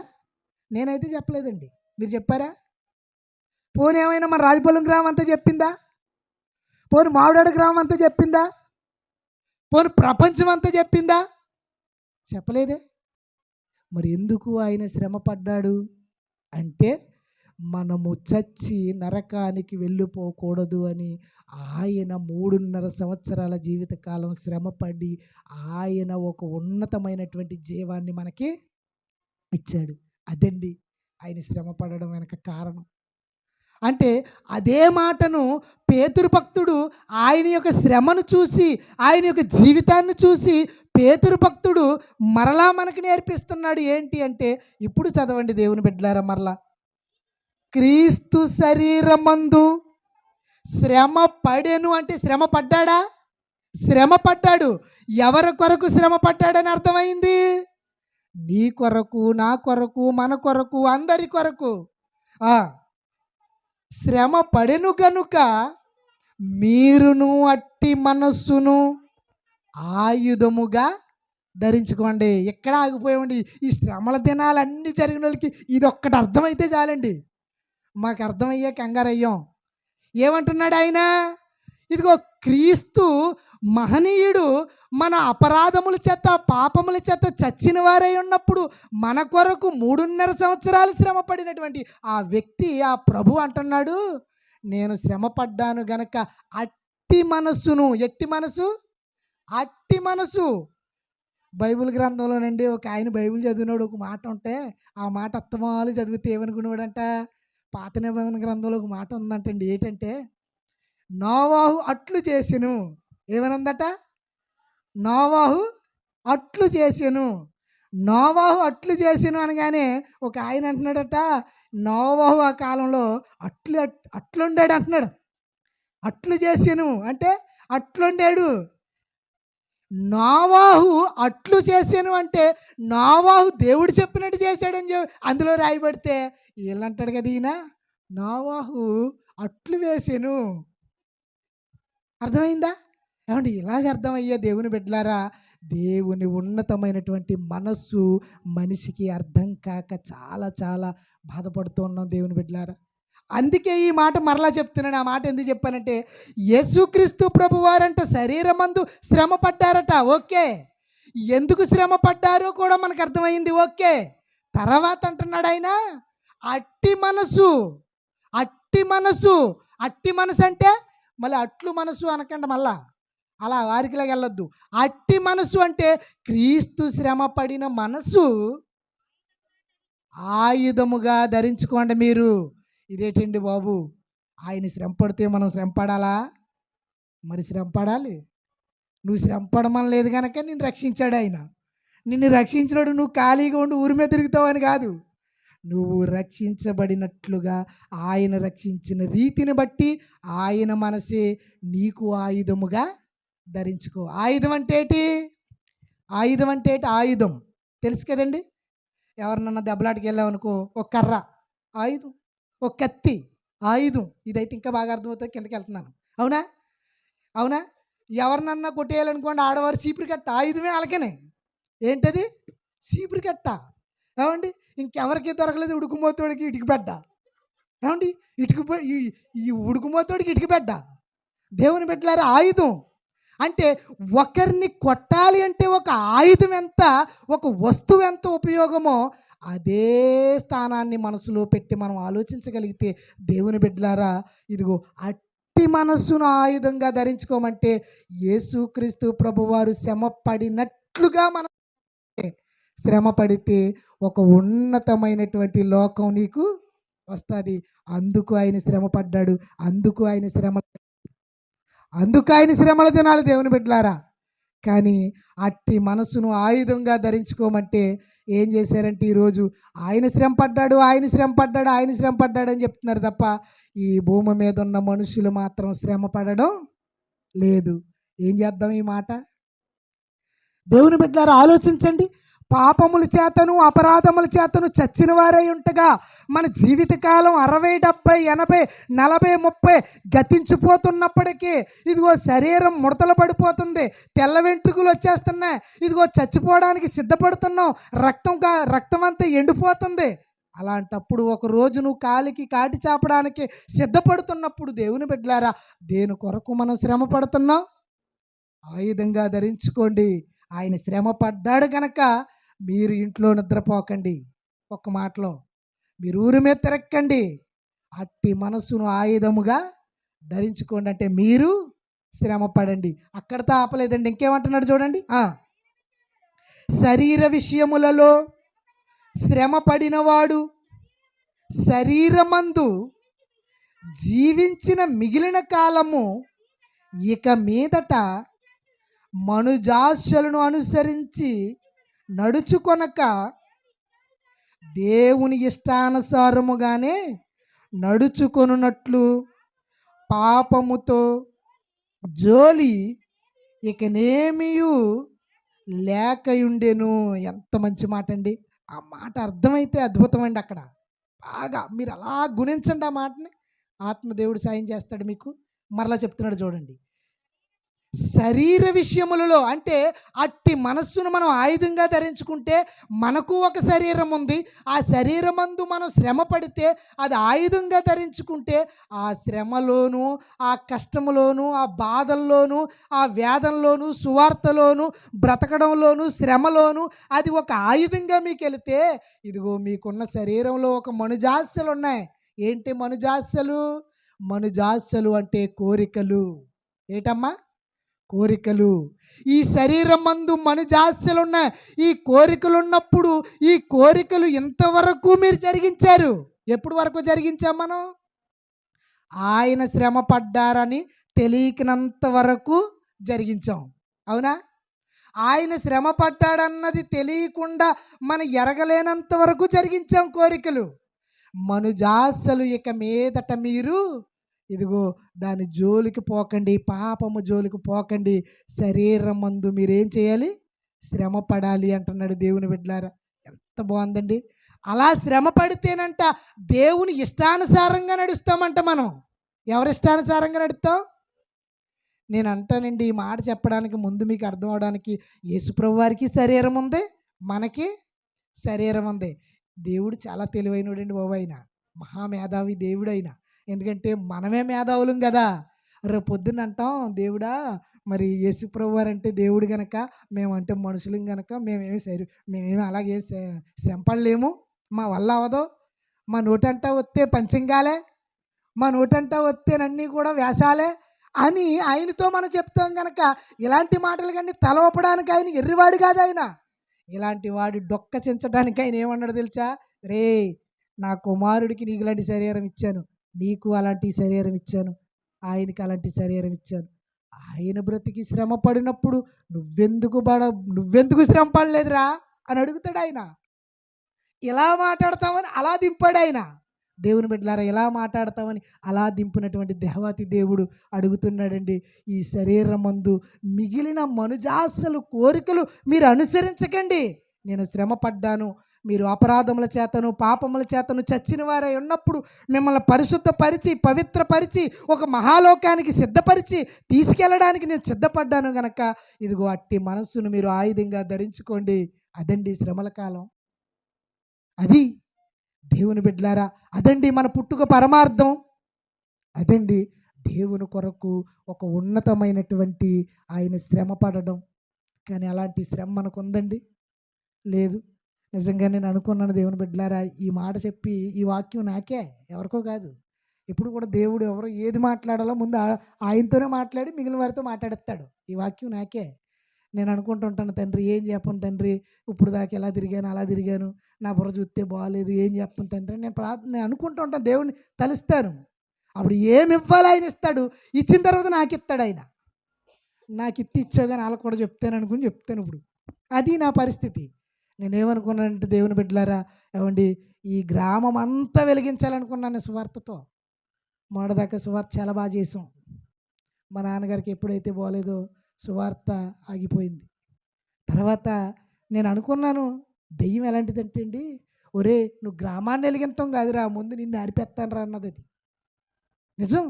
నేనైతే చెప్పలేదండి. మీరు చెప్పారా? పోనీ ఏమైనా మన రాజపాలెం గ్రామం అంతా చెప్పిందా? పోనీ మావిడాడు గ్రామం అంతా చెప్పిందా? పోనీ ప్రపంచం అంతా చెప్పిందా? చెప్పలేదే. మరి ఎందుకు ఆయన శ్రమ పడ్డాడు అంటే మనము చచ్చి నరకానికి వెళ్ళిపోకూడదు అని ఆయన 3.5 సంవత్సరాల జీవితకాలం శ్రమపడి ఆయన ఒక ఉన్నతమైనటువంటి జీవాన్ని మనకి ఇచ్చాడు. అదండి ఆయన శ్రమ పడడం వెనక కారణం. అంటే అదే మాటను పేతురు భక్తుడు ఆయన యొక్క శ్రమను చూసి, ఆయన యొక్క జీవితాన్ని చూసి పేతురు భక్తుడు మరలా మనకి నేర్పిస్తున్నాడు. ఏంటి అంటే, ఇప్పుడు చదవండి దేవుని బిడ్డలారా, మరలా క్రీస్తు శరీరమందు శ్రమ పడెను అంటే శ్రమ పడ్డాడా? శ్రమ పడ్డాడు. ఎవరి కొరకు శ్రమ పడ్డాడని అర్థమైంది? నీ కొరకు, నా కొరకు, మన కొరకు, అందరి కొరకు ఆ శ్రమ పడెను గనుక మీరును అట్టి మనస్సును ఆయుధముగా ధరించుకోండి. ఎక్కడ ఆగిపోయామండి? ఈ శ్రమల దినాలు అన్నీ జరిగిన వాళ్ళకి ఇది ఒక్కటి అర్థమైతే చాలండి. మాకు అర్థమయ్యే కంగారయ్యాం. ఏమంటున్నాడు ఆయన? ఇదిగో క్రీస్తు మహనీయుడు మన అపరాధముల చేత పాపముల చేత చచ్చిన వారై ఉన్నప్పుడు మన కొరకు 3.5 సంవత్సరాలు శ్రమ పడినటువంటి ఆ వ్యక్తి, ఆ ప్రభు అంటున్నాడు, నేను శ్రమ పడ్డాను గనక అట్టి మనస్సును, ఎట్టి మనసు, అట్టి మనసు. బైబిల్ గ్రంథంలోనండి ఒక ఆయన బైబిల్ చదివినాడు, ఒక మాట ఉంటే ఆ మాట అత్తమాలు చదివితే ఏమనుకునేవాడంట, పాత నిబంధన గ్రంథంలో ఒక మాట ఉందంటండి. ఏంటంటే, నోవాహు అట్లు చేసెను. ఏమనుందట? నోవాహు అట్లు చేసెను. నోవాహు అట్లు చేసెను అనగానే ఒక ఆయన అంటున్నాడట, నోవాహు ఆ కాలంలో అట్లుండాడు అంటున్నాడు. అట్లు చేసెను అంటే అట్లుండాడు. నోవాహు అట్లు చేసాను అంటే నోవాహు దేవుడు చెప్పినట్టు చేశాడని అందులో రాయబడితే వీళ్ళంటాడు కదా, ఈయన నోవాహు అట్లు వేసాను. అర్థమైందా? ఏమండి, ఇలాగ అర్థమయ్యే దేవుని బిడ్డలారా, దేవుని ఉన్నతమైనటువంటి మనస్సు మనిషికి అర్థం కాక చాలా చాలా బాధపడుతూ ఉన్నాం దేవుని బిడ్డలారా. అందుకే ఈ మాట మరలా చెప్తున్నాను. ఆ మాట ఎందుకు చెప్పానంటే, యేసుక్రీస్తు ప్రభువారంట శరీరమందు శ్రమ పడ్డారట. ఓకే, ఎందుకు శ్రమ పడ్డారో కూడా మనకు అర్థమైంది. ఓకే, తర్వాత అంటున్నాడు ఆయన అట్టి మనసు. అట్టి మనసు, అట్టి మనసు అంటే మళ్ళీ అట్లు మనసు అనకండి, మళ్ళా అలా వారికిలాగా వెళ్ళొద్దు. అట్టి మనసు అంటే క్రీస్తు శ్రమ పడిన మనసు ఆయుధముగా ధరించుకోండి మీరు. ఇదేంటండి బాబు, ఆయన శ్రమ పడితే మనం శ్రమ పడాలా? మరి శ్రమ పడాలి. నువ్వు శ్రమ పడమని లేదు కనుక నిన్ను రక్షించాడు ఆయన. నిన్ను రక్షించినాడు నువ్వు ఖాళీగా ఉండి ఊరి మీద తిరుగుతావని కాదు. నువ్వు రక్షించబడినట్లుగా ఆయన రక్షించిన రీతిని బట్టి ఆయన మనసే నీకు ఆయుధముగా ధరించుకో. ఆయుధం అంటే ఏంటి? ఆయుధం అంటే ఏంటి? ఆయుధం తెలుసు కదండి. ఎవరినన్నా దెబ్బలాటికి వెళ్ళామనుకో, ఒక కర్ర ఆయుధం, ఒక కత్తి ఆయుధం. ఇదైతే ఇంకా బాగా అర్థమవుతుంది, కిందకి వెళ్తున్నాను. అవునా? అవునా? ఎవరినన్నా కొట్టేయాలనుకోండి, ఆడవారు చీపురు కట్ట ఆయుధమే అలాగనే. ఏంటది? చీపురు కట్ట. ఏమండి, ఇంకెవరికి దొరకలేదు ఉడుకుమోతోడికి ఇటుక బిడ్డ. ఏమండి, ఈ ఉడుకుమోతోడికి ఇటుక బిడ్డ. దేవుని బిడ్డలారా, ఆయుధం అంటే ఒకరిని కొట్టాలి అంటే ఒక ఆయుధం ఎంత, ఒక వస్తువు ఎంత ఉపయోగమో అదే స్థానాన్ని మనసులో పెట్టి మనం ఆలోచించగలిగితే దేవుని బిడ్డలారా, ఇదిగో అట్టి మనస్సును ఆయుధంగా ధరించుకోమంటే యేసుక్రీస్తు ప్రభువారు శ్రమ పడినట్లుగా మనం శ్రమ పడితే ఒక ఉన్నతమైనటువంటి లోకం నీకు వస్తుంది. అందుకు ఆయన శ్రమ పడ్డాడు. అందుకు ఆయన శ్రమల దినాలు దేవుని బిడ్డలారా. కానీ అట్టి మనసును ఆయుధంగా ధరించుకోమంటే ఏం చేశారంటే ఈరోజు ఆయన శ్రమ పడ్డాడు, ఆయన శ్రమ పడ్డాడు, ఆయన శ్రమ పడ్డాడు అని చెప్తున్నారు తప్ప ఈ భూమి మీద ఉన్న మనుషులు మాత్రం శ్రమ పడడం లేదు. ఏం చేద్దాం? ఈ మాట దేవుని బిడ్డలారా ఆలోచించండి. పాపముల చేతను అపరాధముల చేతను చచ్చిన వారై ఉంటగా మన జీవితకాలం 60, 70, 80, 40, 30 గతించిపోతున్నప్పటికీ ఇదిగో శరీరం ముడతలు పడిపోతుంది, తెల్ల వెంట్రుకలు వచ్చేస్తున్నాయి, ఇదిగో చచ్చిపోవడానికి సిద్ధపడుతున్నాం, రక్తం అంతా ఎండిపోతుంది. అలాంటప్పుడు ఒక రోజు నువ్వు కాలికి కాటి చాపడానికి సిద్ధపడుతున్నప్పుడు దేవుని బిడ్డలారా, దేని కొరకు మనం శ్రమ పడుతున్నాం? ఆయుధంగా ధరించుకోండి. ఆయన శ్రమ పడ్డాడు కనుక మీరు ఇంట్లో నిద్రపోకండి. ఒక్క మాటలో మీరు ఊరి మీద తిరక్కండి. అట్టి మనసును ఆయుధముగా ధరించుకోండి అంటే మీరు శ్రమ పడండి. అక్కడితో ఆపలేదండి, ఇంకేమంటున్నాడు చూడండి. శరీర విషయములలో శ్రమ పడినవాడు శరీరమందు జీవించిన మిగిలిన కాలము ఇక మీదట మనుజాశలను అనుసరించి నడుచుకొనక దేవుని ఇష్టానుసారముగానే నడుచుకొనున్నట్లు పాపముతో జోలి ఇకనేమియు లేకయుండెను. ఎంత మంచి మాట అండి. ఆ మాట అర్థమైతే అద్భుతం అండి అక్కడ. బాగా మీరు అలా గుణించండి ఆ మాటని. ఆత్మదేవుడు సాయం చేస్తాడు మీకు. మరలా చెప్తున్నాడు చూడండి. శరీర విషయములలో అంటే అట్టి మనస్సును మనం ఆయుధంగా ధరించుకుంటే మనకు ఒక శరీరం ఉంది. ఆ శరీరమందు మనం శ్రమ పడితే అది ఆయుధంగా ధరించుకుంటే ఆ శ్రమలోను, ఆ కష్టములోను, ఆ బాధల్లోను, ఆ వేదనలోను, సువార్తలోను, బ్రతకడంలోను, శ్రమలోను అది ఒక ఆయుధంగా మీకు వెళితే ఇదిగో మీకున్న శరీరంలో ఒక మనుజాస్యలు ఉన్నాయి. ఏంటి మనుజాస్యలు? మనుజాస్యలు అంటే కోరికలు. ఏటమ్మా? కోరికలు. ఈ శరీరం మందు మనుజాస్యలు ఉన్నాయి. ఈ కోరికలు ఉన్నప్పుడు ఈ కోరికలు ఇంతవరకు మీరు జరిగించారు. ఎప్పుడు వరకు జరిగించాం మనం? ఆయన శ్రమ పడ్డారని తెలియకినంత వరకు జరిగించాం. అవునా? ఆయన శ్రమ పడ్డాడన్నది తెలియకుండా మనం ఎరగలేనంత వరకు జరిగించాం కోరికలు. మనుజాస్యలు ఇక మీదట మీరు ఇదిగో దాని జోలికి పోకండి, పాపము జోలికి పోకండి. శరీరం మందు మీరేం చేయాలి? శ్రమ పడాలి అంటున్నాడు దేవుని బిడ్డలారా. ఎంత బాగుందండి. అలా శ్రమ పడితేనంట దేవుని ఇష్టానుసారంగా నడుస్తామంట మనం. ఎవరి ఇష్టానుసారంగా నడుస్తాం? నేను అంటానండి ఈ మాట చెప్పడానికి ముందు మీకు అర్థం అవడానికి, యేసుప్రభు వారికి శరీరం ఉంది, మనకి శరీరం ఉంది. దేవుడు చాలా తెలివైనడండి బాబు. ఆయన మహామేధావి దేవుడు ఆయన. ఎందుకంటే మనమే మేధావులం కదా. రేపు పొద్దున్న అంటాం దేవుడా మరి యేసుప్రభు వారు అంటే దేవుడు గనక మేమంటే మనుషులం గనక మేమేమి అలాగే శ్రమ పడలేము, మా వల్ల అవదు, మా నోటంటా వస్తే పంచంగాలే, మా నోటంటా వస్తేనన్నీ కూడా వేషాలే అని ఆయనతో మనం చెప్తాం కనుక ఇలాంటి మాటలు కానీ తలవపడానికి ఆయన ఎర్రివాడు కాదు. ఆయన ఇలాంటి వాడు డొక్క చించడానికి ఆయన ఏమన్నాడు తెలుసా? రే నా కుమారుడికి నీకు ఇలాంటి శరీరం ఇచ్చాను, నీకు అలాంటి శరీరం ఇచ్చాను, ఆయనకి అలాంటి శరీరం ఇచ్చాను. ఆయన బ్రతికి శ్రమ పడినప్పుడు నువ్వెందుకు శ్రమ పడలేదురా అని అడుగుతాడు ఆయన. ఇలా మాట్లాడతామని అలా దింపాడు ఆయన. దేవుని బిడ్డలారా, ఎలా మాట్లాడతామని అలా దింపినటువంటి దేవాతి దేవుడు అడుగుతున్నాడండి. ఈ శరీరం మందు మిగిలిన మనుజాసలు కోరికలు మీరు అనుసరించకండి. నేను శ్రమ పడ్డాను, మీరు అపరాధముల చేతను పాపముల చేతను చచ్చిన వారై ఉన్నప్పుడు మిమ్మల్ని పరిశుద్ధపరిచి పవిత్రపరిచి ఒక మహాలోకానికి సిద్ధపరిచి తీసుకెళ్ళడానికి నేను సిద్ధపడ్డాను గనక ఇదిగో అట్టి మనస్సును మీరు ఆయుధంగా ధరించుకోండి. అదండి శ్రమల కాలం. అది దేవుని బిడ్డలారా, అదండి మన పుట్టుక పరమార్థం. అదండి దేవుని కొరకు ఒక ఉన్నతమైనటువంటి ఆయన శ్రమ పడడం. కానీ అలాంటి శ్రమ మనకు ఉందండి? లేదు. నిజంగా నేను అనుకున్నాను దేవుని బిడ్డలారా, ఈ మాట చెప్పి ఈ వాక్యం నాకే, ఎవరికో కాదు. ఇప్పుడు కూడా దేవుడు ఎవరో ఏది మాట్లాడాలో ముందు ఆయనతోనే మాట్లాడి మిగిలిన వారితో మాట్లాడేస్తాడు. ఈ వాక్యం నాకే. నేను అనుకుంటుంటాను, తండ్రి ఏం చెప్పను తండ్రి, ఇప్పుడు దాకా ఎలా తిరిగాను అలా తిరిగాను, నా బుర్ర చూస్తే బాగాలేదు, ఏం చెప్పను తండ్రి. నేను అనుకుంటూ ఉంటాను, దేవుడిని తలుస్తాను. అప్పుడు ఏమి ఇవ్వాలి ఆయన ఇస్తాడు. ఇచ్చిన తర్వాత నాకు ఇస్తాడు ఆయన. నాకు ఇచ్చావు కానీ వాళ్ళకు కూడా చెప్తాను అనుకుని చెప్తాను. ఇప్పుడు అది నా పరిస్థితి. నేనేమనుకున్నానంటే దేవుని బిడ్డలారా, ఏమండి ఈ గ్రామం అంతా వెలిగించాలనుకున్నాను సువార్తతో. మొదటిదాకా సువార్త చాలా బాగా చేసాం. మా నాన్నగారికి ఎప్పుడైతే బాగోలేదో సువార్త ఆగిపోయింది. తర్వాత నేను అనుకున్నాను, దెయ్యం ఎలాంటిదంటే అండి, ఒరే నువ్వు గ్రామాన్ని వెలిగింతాం కాదురా, ముందు నిన్ను అరిపెత్తాను రా అన్నది. అది నిజం.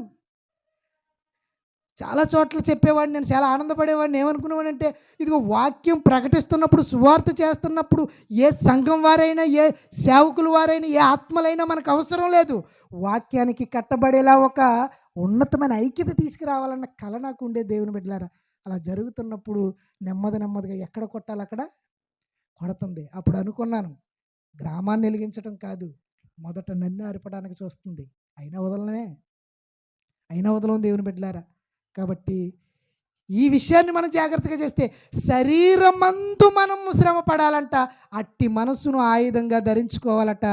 చాలా చోట్ల చెప్పేవాడిని, నేను చాలా ఆనందపడేవాడిని. ఏమనుకునేవాడంటే ఇదిగో వాక్యం ప్రకటిస్తున్నప్పుడు సువార్త చేస్తున్నప్పుడు ఏ సంఘం వారైనా ఏ సేవకులు వారైనా ఏ ఆత్మలైనా మనకు అవసరం లేదు, వాక్యానికి కట్టబడేలా ఒక ఉన్నతమైన ఐక్యత తీసుకురావాలన్న కళ నాకు ఉండే దేవుని బిడ్డలారా. అలా జరుగుతున్నప్పుడు నెమ్మదిగా ఎక్కడ కొట్టాలి అక్కడ కొడుతుంది. అప్పుడు అనుకున్నాను, గ్రామాన్ని వెలిగించడం కాదు, మొదట నన్ను అరపడానికి చూస్తుంది. అయినా వదలం దేవుని బిడ్డలారా. కాబట్టి ఈ విషయాన్ని మనం జాగ్రత్తగా చేస్తే శరీరమందు మనము శ్రమ పడాలంట, అట్టి మనసును ఆయుధంగా ధరించుకోవాలట.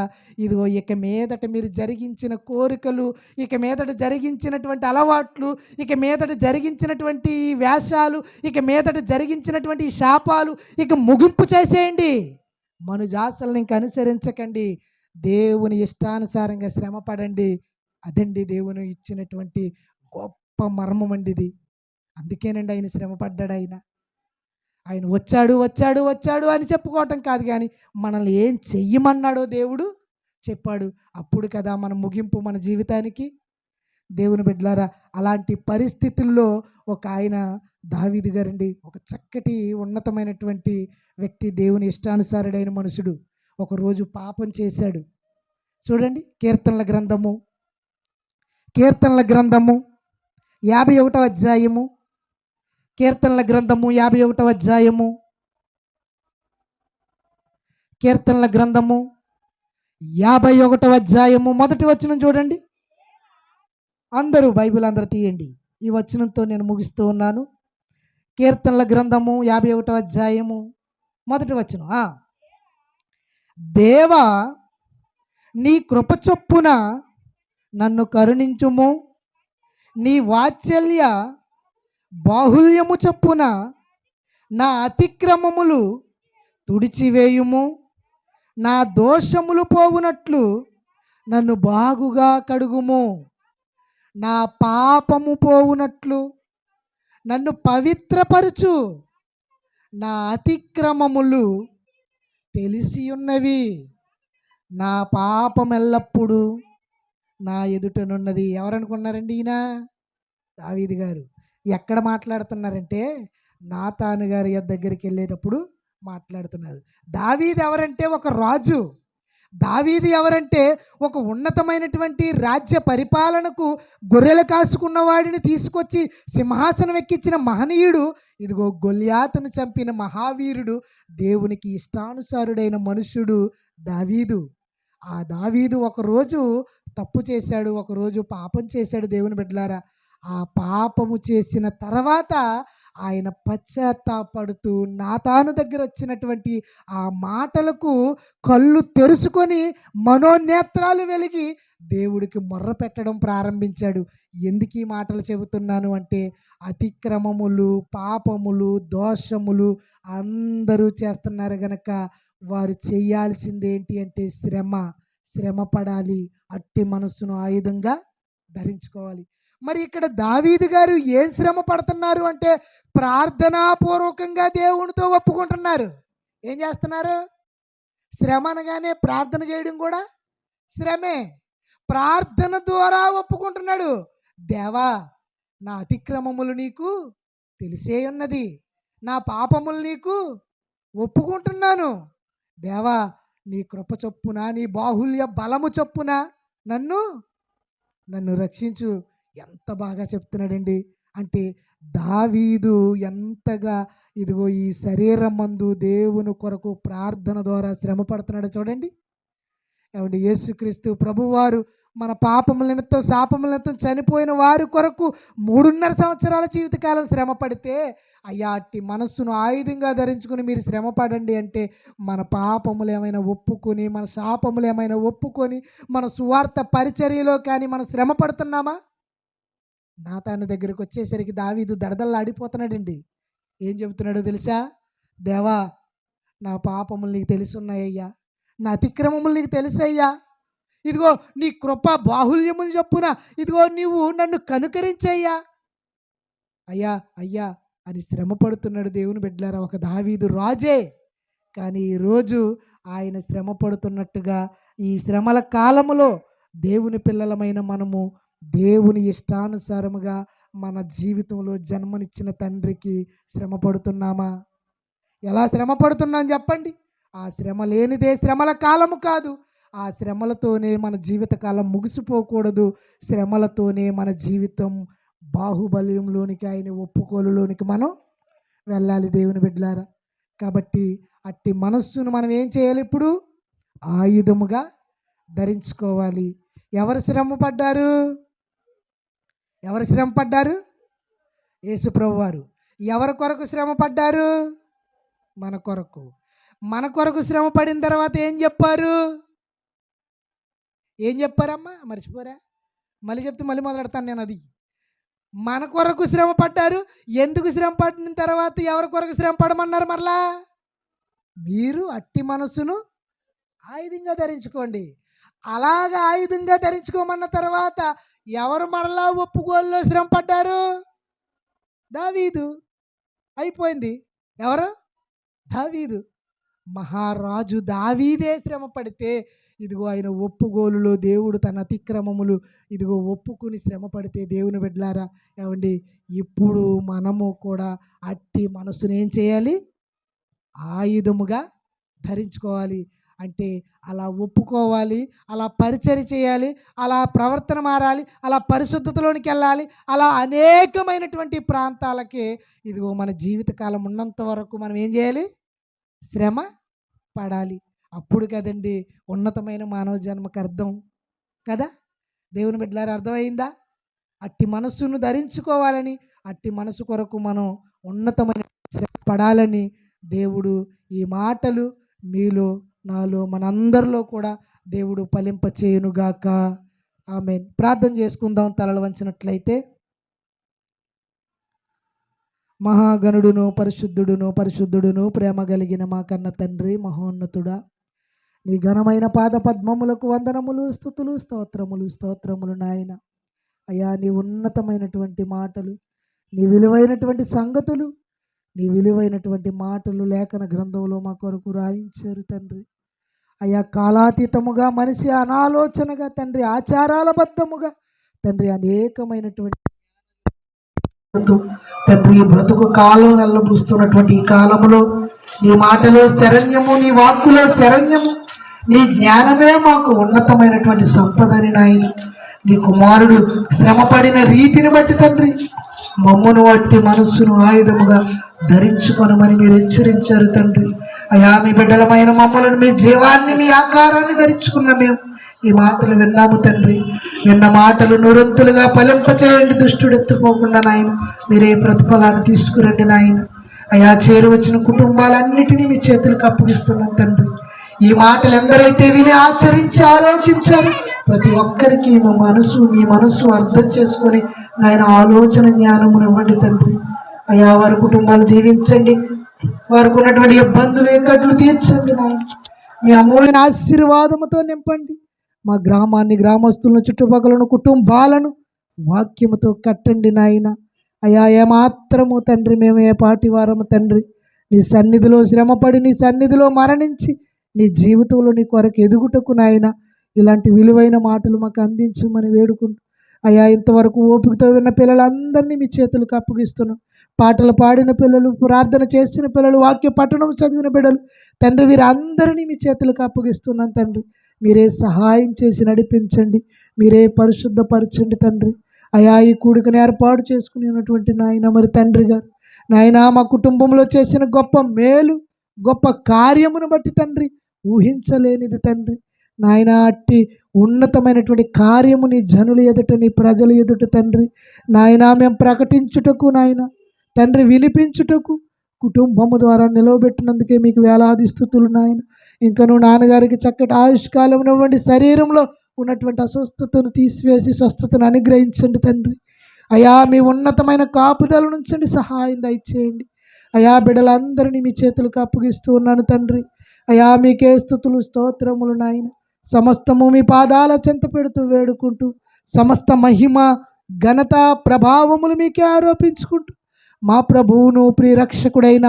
ఇదిగో ఇక మీదట మీరు జరిగించిన కోరికలు, ఇక మీదట జరిగించినటువంటి అలవాట్లు, ఇక మీదట జరిగించినటువంటి వేషాలు, ఇక మీదట జరిగించినటువంటి శాపాలు ఇక ముగింపు చేసేయండి. మనుజాసలను ఇంక అనుసరించకండి. దేవుని ఇష్టానుసారంగా శ్రమ పడండి. అదండి దేవుని ఇచ్చినటువంటి గొప్ప మర్మం అండి ఇది. అందుకేనండి ఆయన శ్రమ పడ్డాడు. ఆయన వచ్చాడు వచ్చాడు వచ్చాడు అని చెప్పుకోవటం కాదు, కానీ మనల్ని ఏం చెయ్యమన్నాడో దేవుడు చెప్పాడు. అప్పుడు కదా మన ముగింపు మన జీవితానికి. దేవుని బిడ్డలారా, అలాంటి పరిస్థితుల్లో ఒక ఆయన దావీదు గారండి, ఒక చక్కటి ఉన్నతమైనటువంటి వ్యక్తి, దేవుని ఇష్టానుసారుడైన మనుషుడు. ఒకరోజు పాపం చేశాడు. చూడండి, కీర్తనల గ్రంథము 51వ అధ్యాయము, కీర్తనల గ్రంథము 51వ అధ్యాయము, కీర్తనల గ్రంథము 51వ అధ్యాయము మొదటి వచనం చూడండి. అందరూ బైబిల్ అందరూ తీయండి. ఈ వచనంతో నేను ముగిస్తూ ఉన్నాను. కీర్తనల గ్రంథము 51వ అధ్యాయము మొదటి వచనం. దేవా, నీ కృప చొప్పున నన్ను కరుణించుము, నీ వాత్సల్య బాహుల్యము చొప్పున నా అతిక్రమములు తుడిచివేయుము, నా దోషములు పోవునట్లు నన్ను బాగుగా కడుగుము, నా పాపము పోవునట్లు నన్ను పవిత్రపరచు, నా అతిక్రమములు తెలిసి ఉన్నవి, నా పాపం ఎల్లప్పుడూ నా ఎదుటనున్నది. ఎవరనుకున్నారండి ఈయన? దావీదు గారు. ఎక్కడ మాట్లాడుతున్నారంటే నాతాను గారి దగ్గరికి వెళ్ళేటప్పుడు మాట్లాడుతున్నారు. దావీదు ఎవరంటే ఒక రాజు. దావీదు ఎవరంటే ఒక ఉన్నతమైనటువంటి రాజ్య పరిపాలనకు గొర్రెలు కాసుకున్న వాడిని తీసుకొచ్చి సింహాసనం ఎక్కించిన మహనీయుడు. ఇదిగో గొల్యాతును చంపిన మహావీరుడు, దేవునికి ఇష్టానుసారుడైన మనుష్యుడు దావీదు. ఆ దావీదు ఒకరోజు తప్పు చేశాడు, ఒకరోజు పాపం చేశాడు. దేవుని బిడ్డలారా, ఆ పాపము చేసిన తర్వాత ఆయన పశ్చాత్తాపడుతూ నాతాను దగ్గర వచ్చినటువంటి ఆ మాటలకు కళ్ళు తెరుచుకొని మనోనేత్రాలు వెలిగి దేవుడికి మొర్ర పెట్టడం ప్రారంభించాడు. ఎందుకు ఈ మాటలు చెబుతున్నాను అంటే, అతిక్రమములు, పాపములు, దోషములు అందరూ చేస్తున్నారు గనక వారు చేయాల్సింది ఏంటి అంటే శ్రమ పడాలి, అట్టి మనస్సును ఆయుధంగా ధరించుకోవాలి. మరి ఇక్కడ దావీదు గారు ఏం శ్రమ పడుతున్నారు అంటే, ప్రార్థనాపూర్వకంగా దేవునితో ఒప్పుకుంటున్నారు. ఏం చేస్తున్నారు? శ్రమ అనగానే ప్రార్థన చేయడం కూడా శ్రమే. ప్రార్థన ద్వారా ఒప్పుకుంటున్నాడు. దేవా, నా అతిక్రమములు నీకు తెలిసే ఉన్నది, నా పాపములు నీకు ఒప్పుకుంటున్నాను. దేవా, నీ కృప చొప్పున, నీ బాహుల్య బలము చొప్పున నన్ను రక్షించు. ఎంత బాగా చెప్తున్నాడండి. అంటే దావీదు ఎంతగా ఇదిగో ఈ శరీరం మందు దేవుని కొరకు ప్రార్థన ద్వారా శ్రమ పడుతున్నాడో చూడండి. ఏమండి, యేసుక్రీస్తు ప్రభువారు మన పాపముల నిమిత్తం, శాపముల నిమిత్తం చనిపోయిన వారి కొరకు 3.5 సంవత్సరాల జీవితకాలం శ్రమ పడితే, అయ్యా అట్టి మనస్సును ఆయుధంగా ధరించుకుని మీరు శ్రమ పడండి అంటే, మన పాపములు ఏమైనా ఒప్పుకొని, మన శాపములు ఏమైనా ఒప్పుకొని, మన సువార్త పరిచర్యలో కానీ మనం శ్రమ పడుతున్నామా? నాతాను దగ్గరికి వచ్చేసరికి దావీదు దడదల్లాడిపోతున్నాడండి. ఏం చెబుతున్నాడో తెలుసా? దేవా, నా పాపములు నీకు తెలుసున్నాయ్యా, నా అతిక్రమములు నీకు తెలుసయ్యా, ఇదిగో నీ కృప బాహుల్యముని చొప్పున ఇదిగో నీవు నన్ను కనుకరించయ్యా, అయ్యా అయ్యా అని శ్రమ పడుతున్నాడు. దేవుని బిడ్డలారా, ఒక దావీదు రాజే, కానీ ఈరోజు ఆయన శ్రమ పడుతున్నట్టుగా ఈ శ్రమల కాలములో దేవుని పిల్లలమైన మనము దేవుని ఇష్టానుసారముగా మన జీవితంలో జన్మనిచ్చిన తండ్రికి శ్రమ పడుతున్నామా? ఎలా శ్రమ పడుతున్నాం చెప్పండి? ఆ శ్రమ లేనిదే శ్రమల కాలము కాదు. ఆ శ్రమలతోనే మన జీవితకాలం ముగిసిపోకూడదు. శ్రమలతోనే మన జీవితం బాహుబల్యంలోనికి, ఆయన ఒప్పుకోలులోనికి మనం వెళ్ళాలి. దేవుని బిడ్డలారా, కాబట్టి అట్టి మనస్సును మనం ఏం చేయాలి? ఇప్పుడు ఆయుధముగా ధరించుకోవాలి. ఎవరు శ్రమ పడ్డారు? ఎవరు శ్రమ పడ్డారు? యేసు ప్రభువారు. ఎవరి కొరకు శ్రమ పడ్డారు? మన కొరకు. మన కొరకు శ్రమ పడిన తర్వాత ఏం చెప్పారు? ఏం చెప్పారమ్మా? మర్చిపోరా? మళ్ళీ చెప్తే మళ్ళీ మొదలెడతాను నేను. అది మన కొరకు శ్రమ పడ్డారు. ఎందుకు శ్రమ పడిన తర్వాత ఎవరి కొరకు శ్రమ పడమన్నారు? మరలా మీరు అట్టి మనస్సును ఆయుధంగా ధరించుకోండి. అలాగా ఆయుధంగా ధరించుకోమన్న తర్వాత ఎవరు మరలా ఒప్పుకోల్లో శ్రమ పడ్డారు? దావీదు. అయిపోయింది. ఎవరు? దావీదు. మహారాజు దావీదే శ్రమ పడితే ఇదిగో ఆయన ఒప్పుగోలులో దేవుడు తన అతిక్రమములు ఇదిగో ఒప్పుకుని శ్రమ పడితే దేవుని బిడ్డలారా ఏమండి, ఇప్పుడు మనము కూడా అట్టి మనసును ఏం చేయాలి? ఆయుధముగా ధరించుకోవాలి. అంటే అలా ఒప్పుకోవాలి, అలా పరిచర్య చేయాలి, అలా ప్రవర్తన మారాలి, అలా పరిశుద్ధతలోనికి వెళ్ళాలి. అలా అనేకమైనటువంటి ప్రాంతాలకి ఇదిగో మన జీవితకాలం ఉన్నంత వరకు మనం ఏం చేయాలి? శ్రమ పడాలి. అప్పుడు కదండి ఉన్నతమైన మానవ జన్మకు అర్థం కదా. దేవుని బిడ్డలారా అర్థమైందా? అట్టి మనస్సును ధరించుకోవాలని, అట్టి మనసు కొరకు మనం ఉన్నతమైన శ్రమ పడాలని దేవుడు ఈ మాటలు మీలో, నాలో, మనందరిలో కూడా దేవుడు ఫలింప చేయునుగాక. ఆమేన్. ప్రార్థన చేసుకుందాం తలలు వంచినట్లయితే. మహాగణుడును పరిశుద్ధుడును పరిశుద్ధుడును ప్రేమ కలిగిన మా కన్న తండ్రి, మహోన్నతుడా, నీ ఘనమైన పాద పద్మములకు వందనములు, స్తుతులు, స్తోత్రములు నాయన. అయ్యా, నీ ఉన్నతమైనటువంటి మాటలు, నీ విలువైనటువంటి సంగతులు, నీ విలువైనటువంటి మాటలు లేఖన గ్రంథంలో మా కొరకు రాయించారు తండ్రి. అయ్యా, కాలాతీతముగా మనిషి అనాలోచనగా తండ్రి, ఆచారాల బద్ధముగా తండ్రి అనేకమైనటువంటి తండ్రి బ్రతుకు కాలం వెళ్ళబూస్తున్నటువంటి ఈ కాలంలో నీ మాటలే శరణ్యము, నీ వాక్కులే శరణ్యము, నీ జ్ఞానమే మాకు ఉన్నతమైనటువంటి సంపదని నాయన. నీ కుమారుడు శ్రమపడిన రీతిని బట్టి తండ్రి మమ్మను వట్టి మనస్సును ఆయుధముగా ధరించుకొనమని మీరు హెచ్చరించారు తండ్రి. అయా, మీ బిడ్డలమైన మమ్మలను, మీ జీవాన్ని, మీ ఆకారాన్ని ధరించుకున్న మేము ఈ మాటలు విన్నాము తండ్రి. విన్న మాటలు నూరంతులుగా ఫలింపచేయండి. దుష్టుడు ఎత్తుకోకుండా నాయన మీరే ప్రతిఫలాన్ని తీసుకురండి నాయన. అయా, చేరువచ్చిన కుటుంబాలన్నిటినీ మీ చేతులకు అప్పగిస్తున్నాం తండ్రి. ఈ మాటలు ఎందరైతే విని ఆచరించి ఆలోచించారు ప్రతి ఒక్కరికి మీ మనసు అర్థం చేసుకొని నాయన ఆలోచన జ్ఞానమును ఇవ్వండి తండ్రి. అయా, వారి కుటుంబాలు దీవించండి, వారికి ఉన్నటువంటి ఇబ్బందులు ఏకట్లు తీర్చండి నాయన. మీ అమూల్యమైన ఆశీర్వాదముతో నింపండి. మా గ్రామాన్ని, గ్రామస్తులను, చుట్టుపక్కలను, కుటుంబాలను వాక్యముతో కట్టండి నాయన. అయా, ఏమాత్రము తండ్రి మేము ఏ పాటి వారము తండ్రి నీ సన్నిధిలో శ్రమపడి, నీ సన్నిధిలో మరణించి, నీ జీవితంలో నీ కొరకు ఎదుగుటకు నాయన ఇలాంటి విలువైన మాటలు మాకు అందించమని వేడుకుంటూ, అయా, ఇంతవరకు ఓపికతో విన్న పిల్లలందరినీ మీ చేతులకు అప్పగిస్తున్నాం. పాటలు పాడిన పిల్లలు, ప్రార్థన చేసిన పిల్లలు, వాక్య పఠనం చదివిన బిడ్డలు తండ్రి వీరందరినీ మీ చేతులకు అప్పగిస్తున్నాను తండ్రి. మీరే సహాయం చేసి నడిపించండి, మీరే పరిశుద్ధపరచండి తండ్రి. అయా, ఈ కూడికను ఏర్పాటు చేసుకుని ఉన్నటువంటి నాయన మరి తండ్రి గారు నాయన మా కుటుంబంలో చేసిన గొప్ప మేలు, గొప్ప కార్యమును బట్టి తండ్రి ఊహించలేనిది తండ్రి నాయన. అట్టి ఉన్నతమైనటువంటి కార్యము నీ జనుల ఎదుట, నీ ప్రజల ఎదుట తండ్రి నాయన మేము ప్రకటించుటకు నాయన తండ్రి, వినిపించుటకు కుటుంబము ద్వారా నిలవబెట్టినందుకే మీకు వేలాది స్తుతులు నాయన. ఇంకా నువ్వు నాన్నగారికి చక్కటి ఆయుష్కాలం ఇవ్వండి, శరీరంలో ఉన్నటువంటి అస్వస్థతను తీసివేసి స్వస్థతను అనుగ్రహించండి తండ్రి. అయా, మీ ఉన్నతమైన కాపుదల నుంచండి, సహాయం దయచేయండి. అయా, బిడ్డలందరినీ మీ చేతులకు అప్పగిస్తూ ఉన్నాను తండ్రి. అయా, మీకే స్తుతులు, స్తోత్రములు నాయన. సమస్తము మీ పాదాల చెంత పెడుతూ వేడుకుంటూ, సమస్త మహిమ, ఘనత, ప్రభావములు మీకే ఆరోపించుకుంటూ మా ప్రభువును ప్రియరక్షకుడైన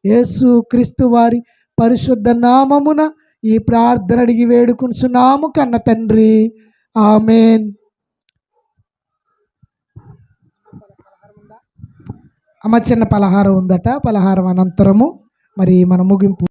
యేసు క్రీస్తు వారి పరిశుద్ధ నామమున ఈ ప్రార్థన అడిగి వేడుకుంటున్నాము కన్న తండ్రి. ఆమేన్. అమ్మ, చిన్న పలహారం ఉందట. పలహారం అనంతరము మరి మన ముగింపు